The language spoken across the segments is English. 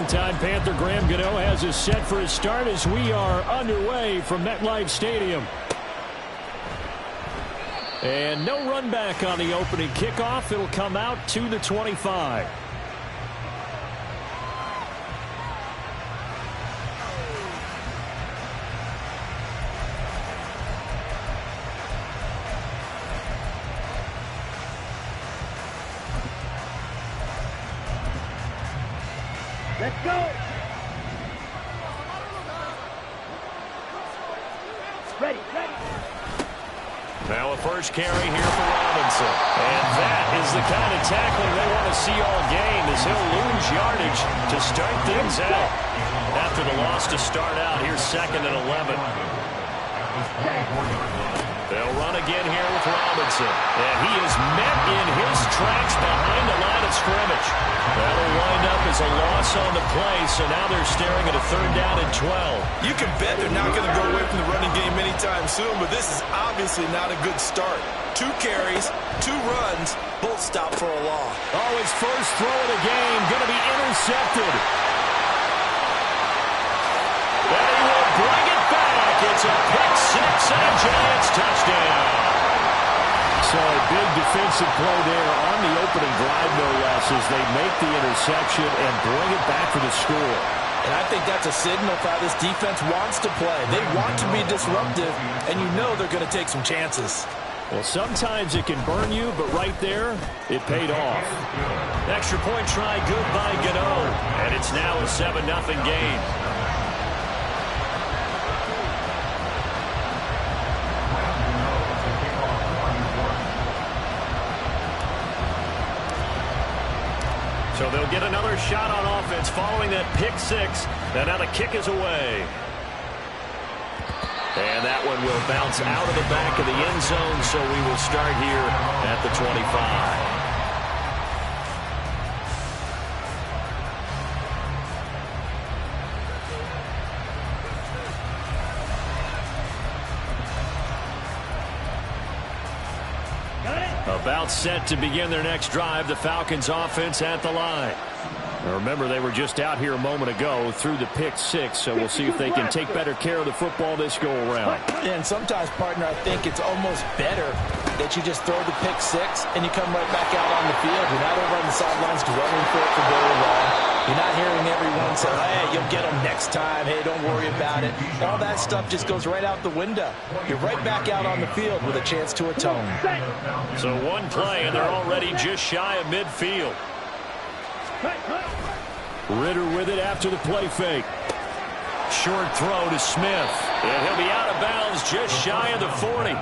Longtime Panther Graham Gano has us set for his start as we are underway from MetLife Stadium. And no run back on the opening kickoff. It'll come out to the 25. Let's go. Ready. Now a first carry here for Robinson. And that is the kind of tackling they want to see all game, as he'll lose yardage to start things out. After the loss to start out, here's 2nd and 11. They'll run again here with Robinson. And he is met in his tracks behind the line of scrimmage. That'll wind up as a loss on the play, so now they're staring at a 3rd down and 12. You can bet they're not going to go away from the running game anytime soon, but this is obviously not a good start. 2 carries, 2 runs, both stopped for a loss. Oh, his first throw of the game going to be intercepted. And he will bring it back. It's a pick-6 and a Giants touchdown. So a big defensive play there on the opening drive, no less, as they make the interception and bring it back for the score. And I think that's a signal for how this defense wants to play. They want to be disruptive, and you know they're going to take some chances. Well, sometimes it can burn you, but right there, it paid off. Extra point try, good by Gano. And it's now a 7-0 game. So they'll get another shot on offense following that pick-6. And now the kick is away. And that one will bounce out of the back of the end zone, so we will start here at the 25. About set to begin their next drive, the Falcons offense at the line. Now remember, they were just out here a moment ago through the pick-6, so we'll see if they can take better care of the football this go-around. And sometimes, partner, I think it's almost better that you just throw the pick-6 and you come right back out on the field. You're not over on the sidelines dwelling for it for very long. You're not hearing everyone say, hey, you'll get them next time. Hey, don't worry about it. All that stuff just goes right out the window. You're right back out on the field with a chance to atone. So one play, and they're already just shy of midfield. Ritter with it after the play fake. Short throw to Smith. And he'll be out of bounds just shy of the 40.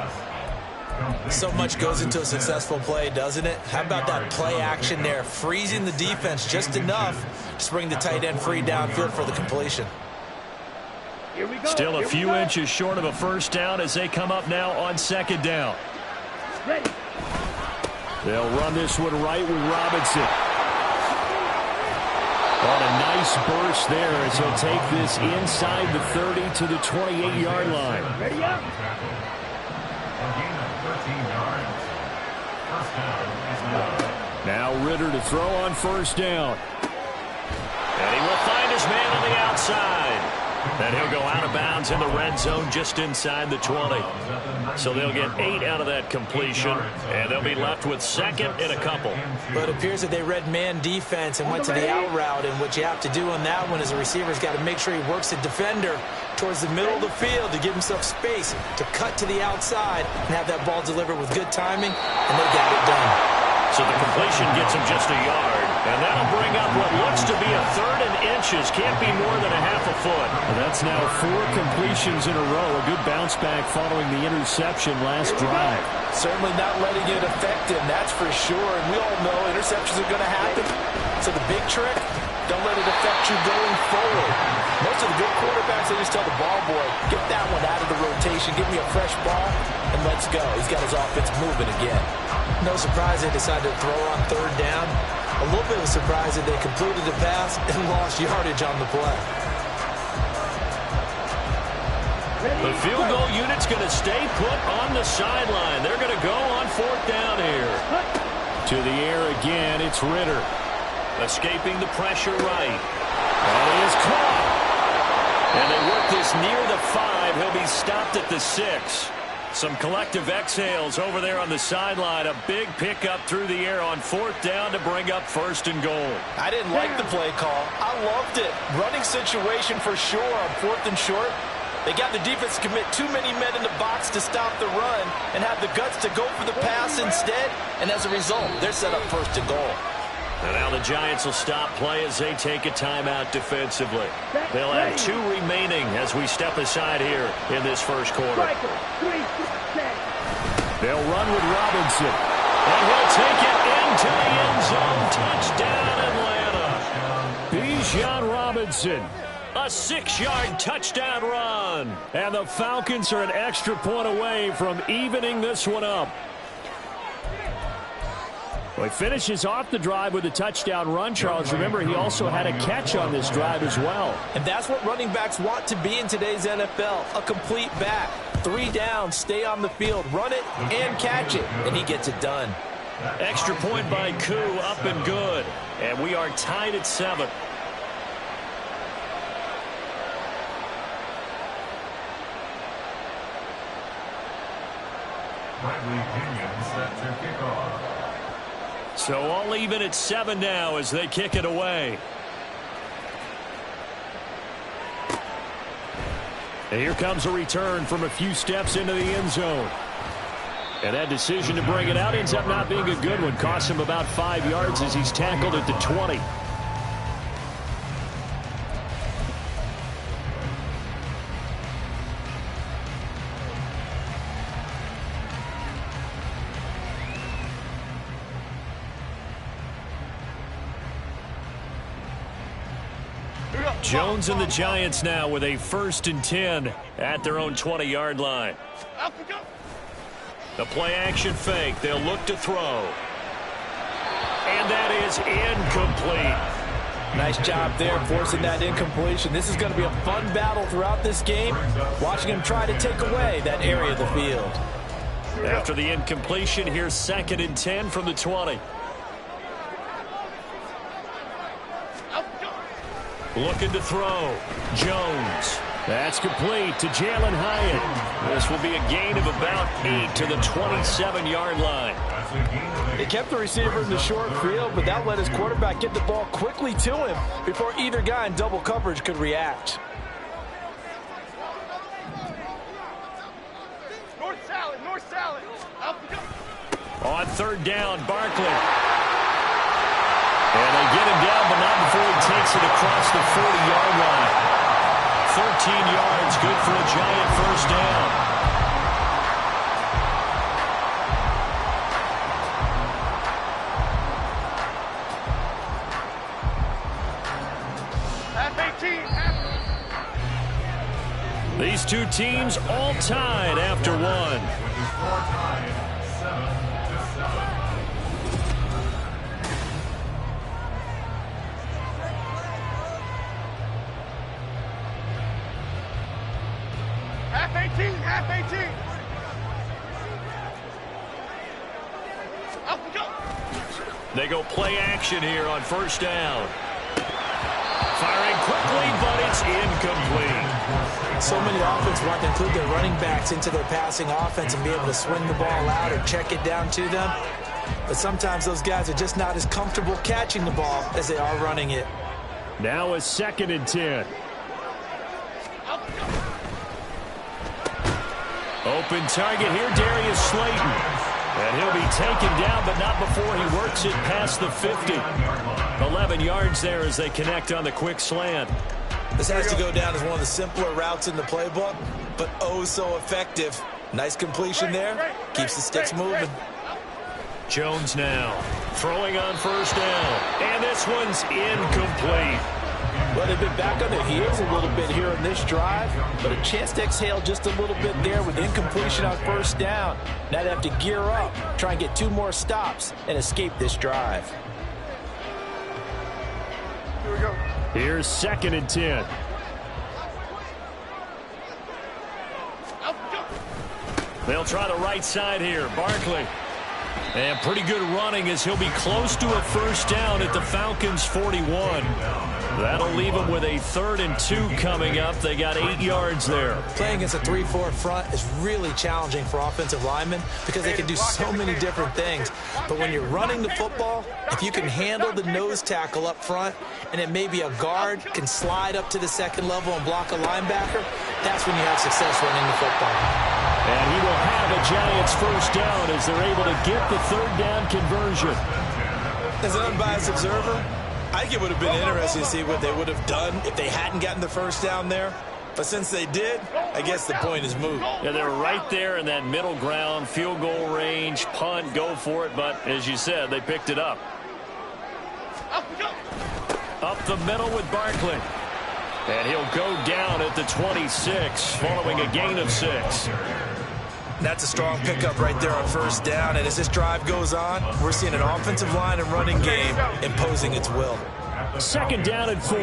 So much goes into a successful play, doesn't it? How about that play action there? Freezing the defense just enough to bring the tight end free downfield for the completion. Still a few inches short of a first down as they come up now on 2nd down. They'll run this one right with Robinson. On a nice burst there as he'll take this inside the 30 to the 28-yard line. Ready up. Now Ritter to throw on 1st down. And he will find his man on the outside. And he'll go out of bounds in the red zone just inside the 20. So they'll get 8 out of that completion, and they'll be left with 2nd and a couple. But it appears that they read man defense and went to the out route, and what you have to do on that one is the receiver's got to make sure he works the defender towards the middle of the field to give himself space to cut to the outside and have that ball delivered with good timing, and they got it done. So the completion gets him just a yard. And that'll bring up what looks to be a 3rd and inches. Can't be more than a half a foot. Well, that's now 4 completions in a row. A good bounce back following the interception last drive. Certainly not letting it affect him, that's for sure. And we all know interceptions are going to happen. So the big trick, don't let it affect you going forward. Most of the good quarterbacks, they just tell the ball boy, get that one out of the rotation, give me a fresh ball, and let's go. He's got his offense moving again. No surprise they decided to throw on 3rd down. A little bit of a surprise that they completed the pass and lost yardage on the play. The field goal unit's going to stay put on the sideline. They're going to go on 4th down here. To the air again, it's Ritter. Escaping the pressure right. And he is caught. And they work this near the 5. He'll be stopped at the 6. Some collective exhales over there on the sideline. A big pickup through the air on 4th down to bring up 1st and goal. I didn't like the play call. I loved it. Running situation for sure on 4th and short. They got the defense to commit too many men in the box to stop the run and have the guts to go for the pass instead. And as a result, they're set up 1st and goal. And now the Giants will stop play as they take a timeout defensively. They'll have 2 remaining as we step aside here in this first quarter. They'll run with Robinson. And he'll take it into the end zone. Touchdown, Atlanta. Bijan Robinson. A 6-yard touchdown run. And the Falcons are an extra point away from evening this one up. Well, he finishes off the drive with a touchdown run, Charles. Remember, he also had a catch on this drive as well. And that's what running backs want to be in today's NFL, a complete back. 3 down, stay on the field, run it, and catch it. And he gets it done. Extra point by Koo, up and good. And we are tied at 7. So all even at 7 now as they kick it away. And here comes a return from a few steps into the end zone. And that decision to bring it out ends up not being a good one. Costs him about 5 yards as he's tackled at the 20. Jones and the Giants now with a 1st and 10 at their own 20-yard line. The play action fake. They'll look to throw. And that is incomplete. Nice job there forcing that incompletion. This is going to be a fun battle throughout this game. Watching him try to take away that area of the field. After the incompletion, here's 2nd and 10 from the 20. Looking to throw. Jones. That's complete to Jalen Hyatt. This will be a gain of about 8 to the 27-yard line. They kept the receiver in the short field, but that let his quarterback get the ball quickly to him before either guy in double coverage could react. North salad. On 3rd down, Barkley. And they get him down, but not before he takes it across the 40-yard line. 13 yards, good for a Giant 1st down. These two teams all tied after 1. Half 18. They go play action here on 1st down. Firing quickly, but it's incomplete. So many offenses want to include their running backs into their passing offense and be able to swing the ball out or check it down to them. But sometimes those guys are just not as comfortable catching the ball as they are running it. Now a 2nd and 10. Open target here, Darius Slayton. And he'll be taken down, but not before he works it past the 50. 11 yards there as they connect on the quick slant. This has to go down as one of the simpler routes in the playbook, but oh so effective. Nice completion there. Keeps the sticks moving. Jones now throwing on 1st down. And this one's incomplete. Well, they've been back on their heels a little bit here in this drive, but a chance to exhale just a little bit there with incompletion on 1st down. Now they have to gear up, try and get 2 more stops, and escape this drive. Here we go. Here's 2nd and 10. They'll try the right side here. Barkley. And pretty good running as he'll be close to a first down at the Falcons' 41. That'll leave them with a 3rd and 2 coming up. They got 8 yards there. Playing against a 3-4 front is really challenging for offensive linemen because they can do so many different things. But when you're running the football, if you can handle the nose tackle up front and then maybe a guard can slide up to the second level and block a linebacker, that's when you have success running the football. And he will have a Giants first down as they're able to get the 3rd down conversion. As an unbiased observer, I think it would have been interesting to see what they would have done if they hadn't gotten the first down there. But since they did, I guess the point is moot. Yeah, they're right there in that middle ground, field goal range, punt, go for it. But as you said, they picked it up. Up the middle with Barkley. And he'll go down at the 26 following a gain of 6. That's a strong pickup right there on first down. And as this drive goes on, we're seeing an offensive line and running game imposing its will. 2nd down and 4.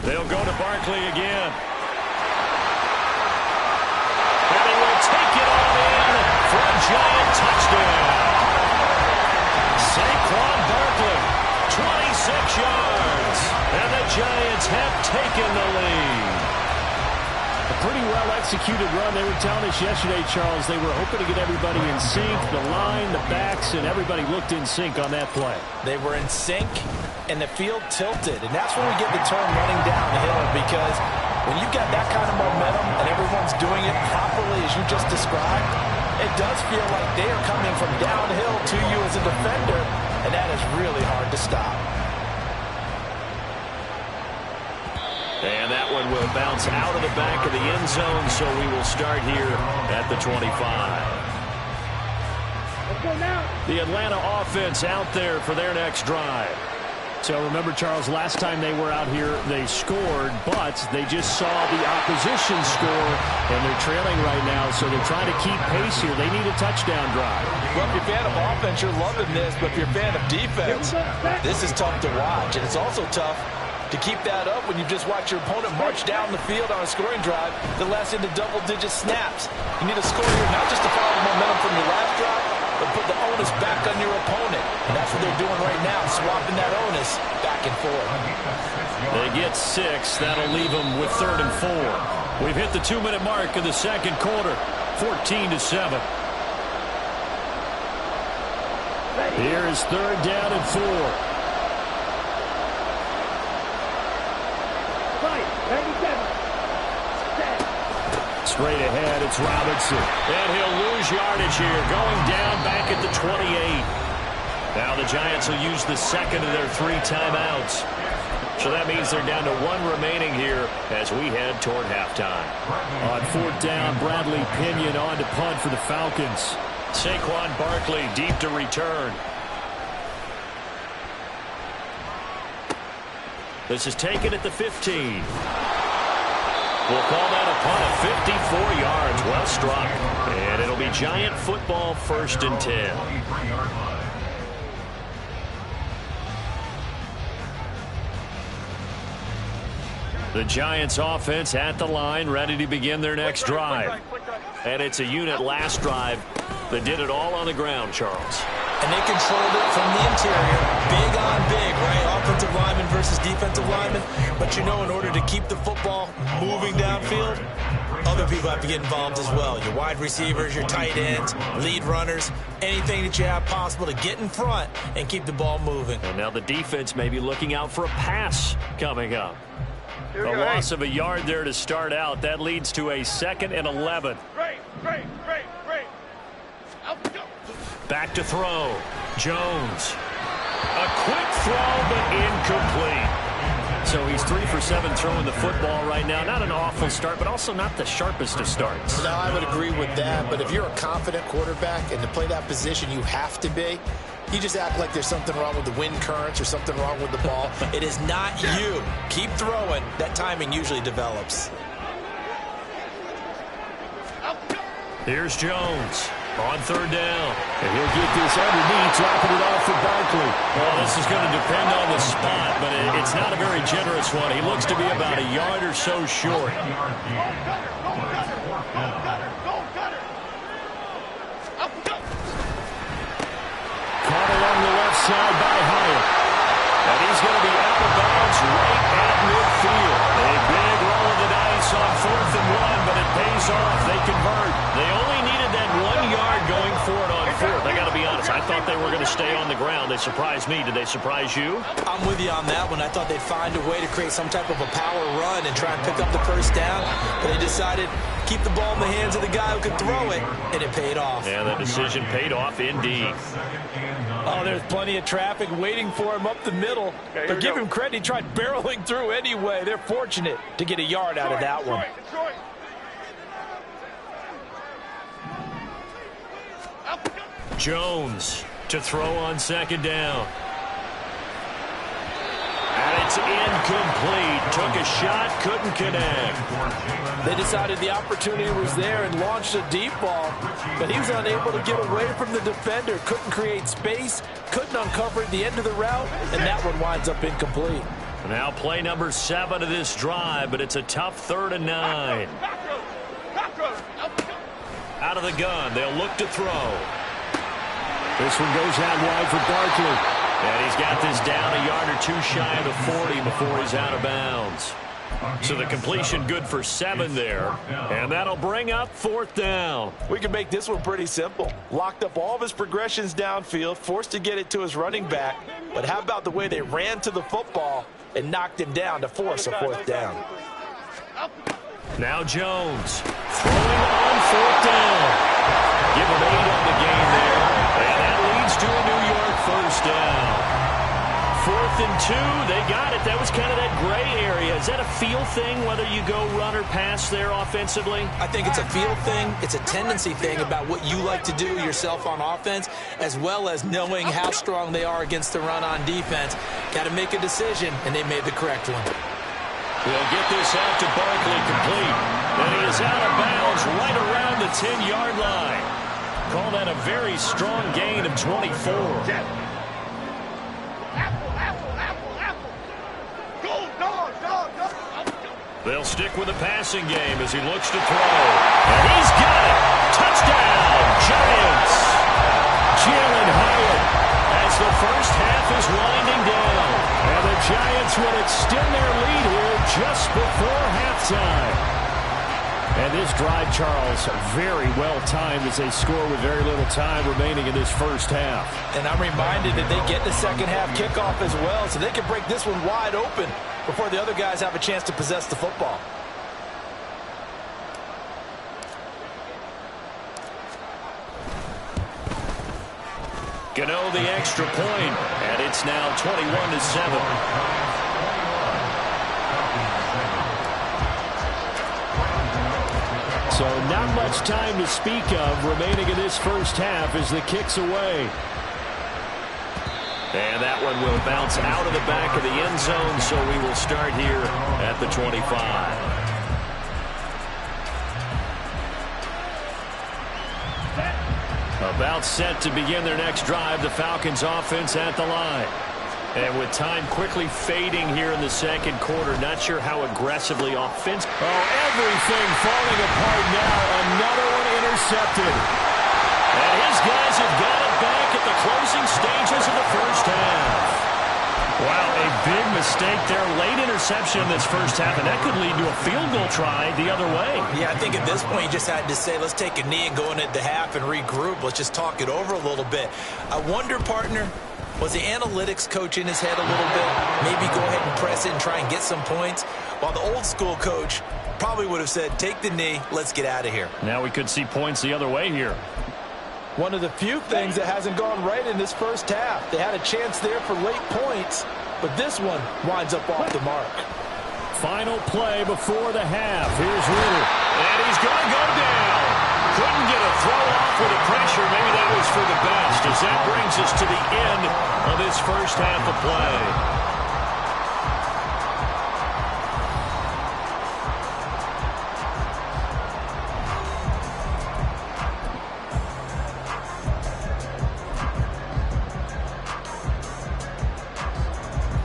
They'll go to Barkley again. And he will take it on in for a Giant touchdown. Saquon Barkley, 26 yards. And the Giants have taken the lead. A pretty well-executed run. They were telling us yesterday, Charles, they were hoping to get everybody in sync. The line, the backs, and everybody looked in sync on that play. They were in sync, and the field tilted. And that's when we get the term running downhill, because when you've got that kind of momentum and everyone's doing it properly as you just described, it does feel like they are coming from downhill to you as a defender, and that is really hard to stop. And that one will bounce out of the back of the end zone, so we will start here at the 25. Let's go now. The Atlanta offense out there for their next drive. So remember, Charles, last time they were out here, they scored, but they just saw the opposition score, and they're trailing right now, so they're trying to keep pace here. They need a touchdown drive. Well, if you're a fan of offense, you're loving this, but if you're a fan of defense, this is tough to watch, and it's also tough to keep that up when you just watch your opponent march down the field on a scoring drive that lasts into double-digit snaps. You need to score here not just to follow the momentum from your last drive, but put the onus back on your opponent. And that's what they're doing right now, swapping that onus back and forth. They get 6. That'll leave them with 3rd and 4. We've hit the 2-minute mark of the second quarter, 14-7. Here is 3rd down and 4. Straight ahead, it's Robinson. And he'll lose yardage here, going down back at the 28. Now the Giants will use the second of their 3 timeouts. So that means they're down to 1 remaining here as we head toward halftime. On 4th down, Bradley Pinion on to punt for the Falcons. Saquon Barkley deep to return. This is taken at the 15. We'll call that a punt of 54 yards. Well struck. And it'll be Giant football, 1st and 10. The Giants offense at the line, ready to begin their next drive. And it's a unit last drive that did it all on the ground, Charles. And they controlled it from the interior. Big on big, right? Offensive lineman versus defensive lineman. But you know, in order to keep the football moving downfield, other people have to get involved as well. Your wide receivers, your tight ends, lead runners, anything that you have possible to get in front and keep the ball moving. And now the defense may be looking out for a pass coming up. A loss of a yard there to start out. That leads to a 2nd and 11. Great. Back to throw. Jones. A quick throw, but incomplete. So he's 3 for 7 throwing the football right now. Not an awful start, but also not the sharpest of starts. No, I would agree with that. But if you're a confident quarterback and to play that position you have to be, you just act like there's something wrong with the wind currents or something wrong with the ball. It is not you. Keep throwing. That timing usually develops. Here's Jones on 3rd down. And he'll get this underneath, dropping it off for Barkley. Well, this is going to depend on the spot, but it's not a very generous one. He looks to be about a yard or so short. side by Hyatt. And he's going to be out of bounds right at midfield. A big roll of the dice on 4th and 1, but it pays off. They convert. They only needed that 1 yard going for it on 4th. I got to be honest. I thought they were going to stay on the ground. They surprised me. Did they surprise you? I'm with you on that one. I thought they'd find a way to create some type of a power run and try and pick up the first down, but they decided to keep the ball in the hands of the guy who could throw it, and it paid off. And the decision paid off indeed. Oh, there's plenty of traffic waiting for him up the middle. But give him credit, he tried barreling through anyway. They're fortunate to get a yard out of that one. Jones to throw on 2nd down. And it's incomplete. Took a shot, couldn't connect. They decided the opportunity was there and launched a deep ball, but he was unable to get away from the defender. Couldn't create space, couldn't uncover the end of the route, and that one winds up incomplete. Now play number 7 of this drive, but it's a tough 3rd and 9. Out of the gun, they'll look to throw. This one goes out wide for Barkley. And he's got this down a yard or 2 shy of the 40 before he's out of bounds. So the completion good for 7 there. And that'll bring up 4th down. We can make this one pretty simple. Locked up all of his progressions downfield, forced to get it to his running back. But how about the way they ran to the football and knocked him down to force a 4th down? Now Jones throwing on 4th down. Give him 8 on the game there. And that leads to a New York first down. 4th and 2, they got it. That was kind of that gray area. Is that a feel thing, whether you go run or pass there offensively? I think it's a feel thing. It's a tendency thing about what you like to do yourself on offense, as well as knowing how strong they are against the run on defense. Got to make a decision, and they made the correct one. They'll get this out to Barkley, complete. And he is out of bounds right around the 10-yard line. Call that a very strong gain of 24. They'll stick with the passing game as he looks to throw. And he's got it. Touchdown, Giants. Jalen Hyatt as the first half is winding down. And the Giants will extend their lead here just before halftime. And this drive, Charles, very well timed as they score with very little time remaining in this first half. And I'm reminded that they get the second half kickoff as well, so they can break this one wide open before the other guys have a chance to possess the football. Gano the extra point, and it's now 21-7. So not much time to speak of remaining in this first half as the kick's away. And that one will bounce out of the back of the end zone, so we will start here at the 25. About set to begin their next drive, the Falcons offense at the line. And with time quickly fading here in the second quarter, not sure how aggressively offensive. Oh, everything falling apart now. Another one intercepted. And his guys have got it back at the closing stages of the first half. Wow, a big mistake there. Late interception in this first half, and that could lead to a field goal try the other way. Yeah, I think at this point you just had to say, let's take a knee and go into the half and regroup. Let's just talk it over a little bit. I wonder, partner, was the analytics coach in his head a little bit? Maybe go ahead and press it and try and get some points? While the old school coach probably would have said, take the knee, let's get out of here. Now we could see points the other way here. One of the few things that hasn't gone right in this first half. They had a chance there for late points, but this one winds up off the mark. Final play before the half. Here's Ritter. And he's going to go down. Couldn't get a throw off with the pressure. Maybe that was for the best, as that brings us to the end of this first half of play.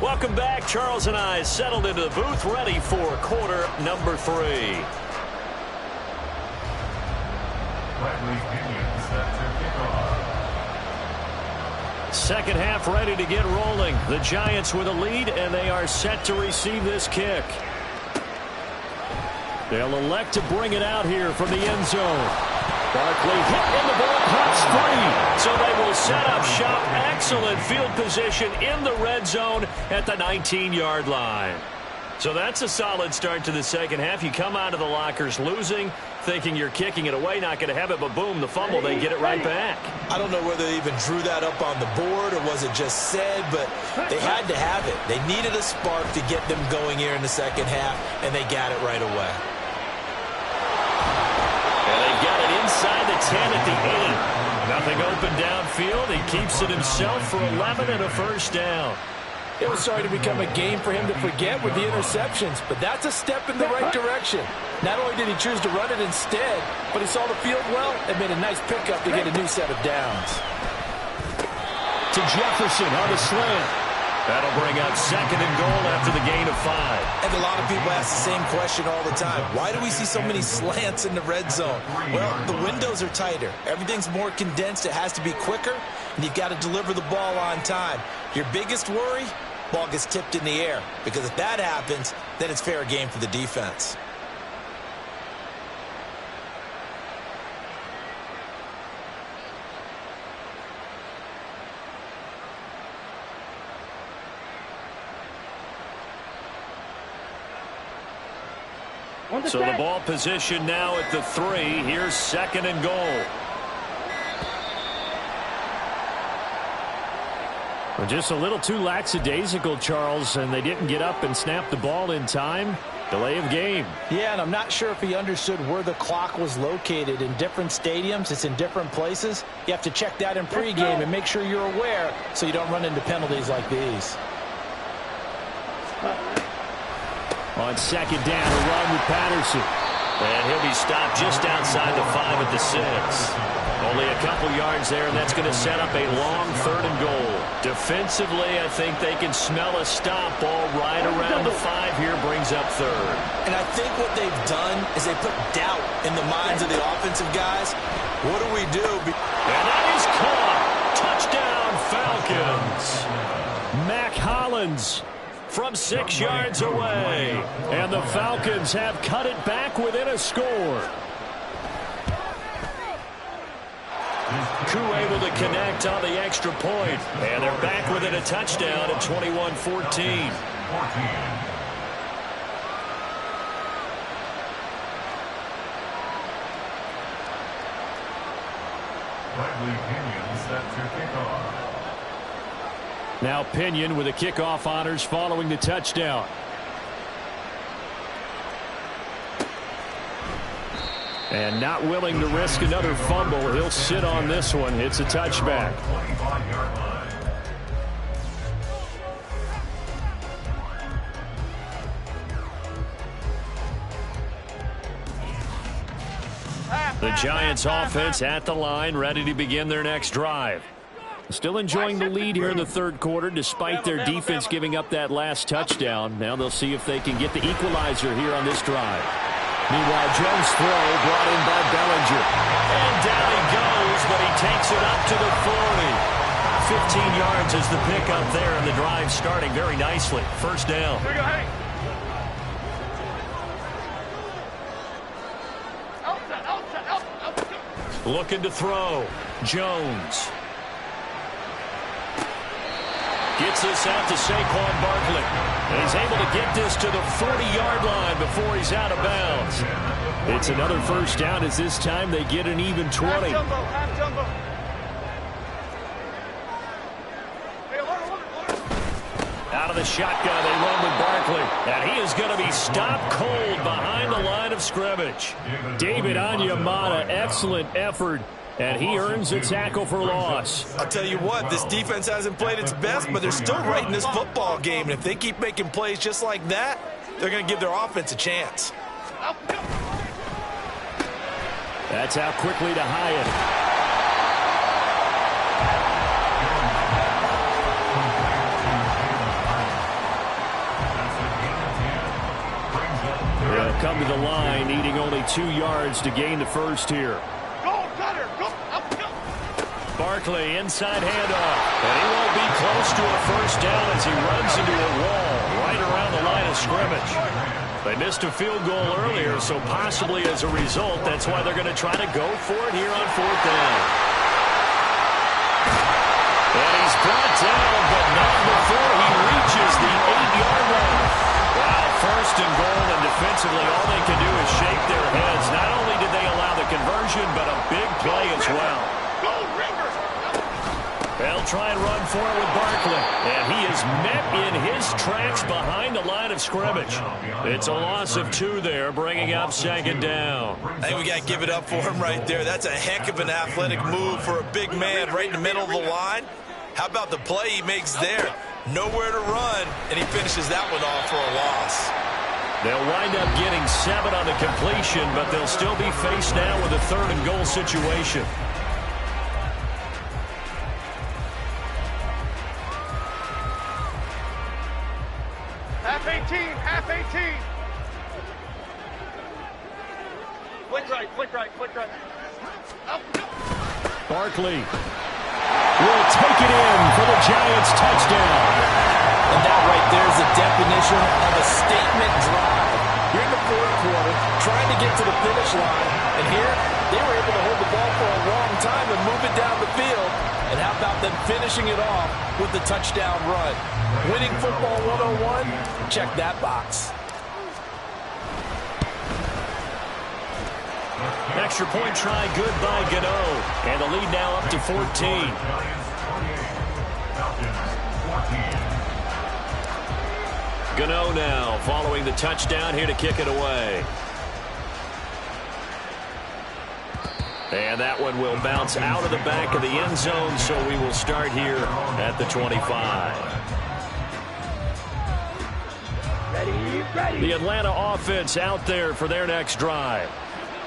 Welcome back. Charles and I settled into the booth, ready for quarter number 3. second half ready to get rolling. The Giants with a lead, and they are set to receive this kick. They'll elect to bring it out here from the end zone. Barkley hit in the ball, cuts free. So they will set up shop. Excellent field position in the red zone at the 19-yard line. So that's a solid start to the second half. You come out of the lockers losing, thinking you're kicking it away, not going to have it, but boom, the fumble, they get it right back. I don't know whether they even drew that up on the board or was it just said, but they had to have it. They needed a spark to get them going here in the second half, and they got it right away. And they've got it inside the 10 at the 8. Nothing open downfield. He keeps it himself for 11 and a first down. It was starting to become a game for him to forget with the interceptions, but that's a step in the right direction. Not only did he choose to run it instead, but he saw the field well and made a nice pickup to get a new set of downs. To Jefferson on the slant. That'll bring up second and goal after the gain of 5. And a lot of people ask the same question all the time. Why do we see so many slants in the red zone? Well, the windows are tighter. Everything's more condensed. It has to be quicker, and you've got to deliver the ball on time. Your biggest worry? Ball gets tipped in the air, because if that happens, then it's fair game for the defense. So the ball position now at the 3. Here's second and goal. Well, just a little too lackadaisical, Charles, and they didn't get up and snap the ball in time. Delay of game. Yeah, and I'm not sure if he understood where the clock was located. In different stadiums, it's in different places. You have to check that in pregame and make sure you're aware so you don't run into penalties like these. On second down, a run with Patterson. And he'll be stopped just outside the 5 at the 6. Only a couple yards there, and that's going to set up a long third and goal. Defensively, I think they can smell a stop ball right around the 5 here, brings up third. And I think what they've done is they put doubt in the minds of the offensive guys. What do we do? And that is caught. Touchdown, Falcons. Mac Hollins from 6 yards away. And the Falcons have cut it back within a score. Koo able to connect on the extra point. And they're back within a touchdown at 21-14. Now Pinion with the kickoff honors following the touchdown. And not willing to risk another fumble. He'll sit on this one. It's a touchback. The Giants offense at the line, ready to begin their next drive. Still enjoying the lead here in the third quarter despite their defense giving up that last touchdown. Now they'll see if they can get the equalizer here on this drive. Meanwhile, Jones' throw brought in by Bellinger. And down he goes, but he takes it up to the 40. 15 yards is the pickup there, and the drive starting very nicely. First down. Here we go, Hank. Outside. Looking to throw. Jones. Gets this out to Saquon Barkley. And he's able to get this to the 40-yard line before he's out of bounds. It's another first down as this time they get an even 20. Half jumbo, half jumbo. Hey, alert. Out of the shotgun, they run with Barkley. And he is going to be stopped cold behind the line of scrimmage. David Onyemata, excellent effort. And he earns a tackle for loss. I'll tell you what, this defense hasn't played its best, but they're still right in this football game. And if they keep making plays just like that, they're going to give their offense a chance. That's out quickly to Hyatt. They'll come to the line, needing only 2 yards to gain the first here. Go, Cutter, go, up, go. Barkley, inside handoff. And he won't be close to a first down as he runs into a wall right around the line of scrimmage. They missed a field goal earlier, so possibly as a result, that's why they're going to try to go for it here on 4th down. And he's brought down, but not before he reaches the 8-yard line. Wow, 1st and goal, and defensively all they can do is shake their heads. Not only did they allow the conversion, but a big play as well. They'll try and run for it with Barkley. And he is met in his tracks behind the line of scrimmage. It's a loss of 2 there, bringing up 2nd down. I think we got to give it up for him right there. That's a heck of an athletic move for a big man right in the middle of the line. How about the play he makes there? Nowhere to run, and he finishes that one off for a loss. They'll wind up getting 7 on the completion, but they'll still be faced now with a 3rd and goal situation. Half 18. Flick right. Barkley will take it in for the Giants touchdown. And that right there is the definition of a statement drive. You're in the 4th quarter, trying to get to the finish line, and here they were able to hold the ball for a long time and move it down the field. And how about them finishing it off with the touchdown run? Winning football 101, check that box. Extra point try good by Gano. And the lead now up to 14. Gano now following the touchdown here to kick it away. And that one will bounce out of the back of the end zone, so we will start here at the 25. The Atlanta offense out there for their next drive.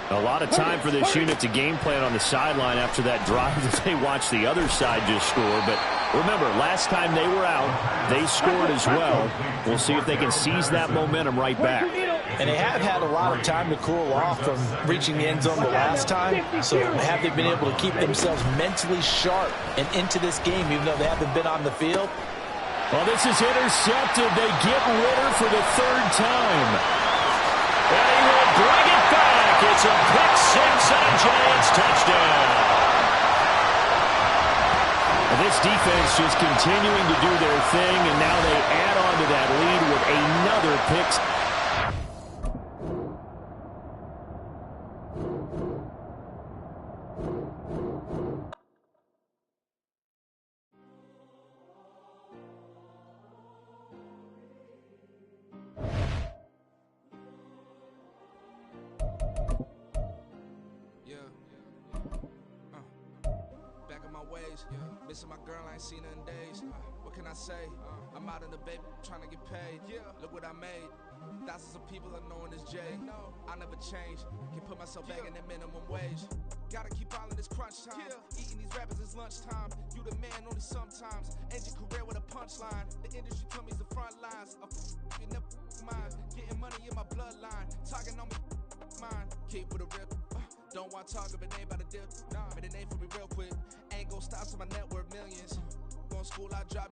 A lot of time for this unit to game plan on the sideline after that drive as they watch the other side just score. But remember, last time they were out, they scored as well. We'll see if they can seize that momentum right back. And they have had a lot of time to cool off from reaching the end zone the last time. So have they been able to keep themselves mentally sharp and into this game, even though they haven't been on the field? Well, this is intercepted. They get Ritter for the 3rd time. And he will bring it back. It's a pick 6 and a Giants touchdown. And this defense just continuing to do their thing, and now they add on to that lead with another pick. Missing my girl, I ain't seen her in days. What can I say? I'm out in the baby, trying to get paid. Look what I made. Thousands of people are knowing this Jay. I never change. Can put myself back in that minimum wage. Gotta keep all in this crunch time. Eating these rappers is lunchtime. You the man only sometimes. End your career with a punchline. The industry told me the front lines. You never mind. Getting money in my bloodline. Talking on me, mine. Keep with a rip. Don't want to talk if it ain't about a dip. Made a name for me real quick. Ain't gon' stop till my net worth millions. Going to school, I drop.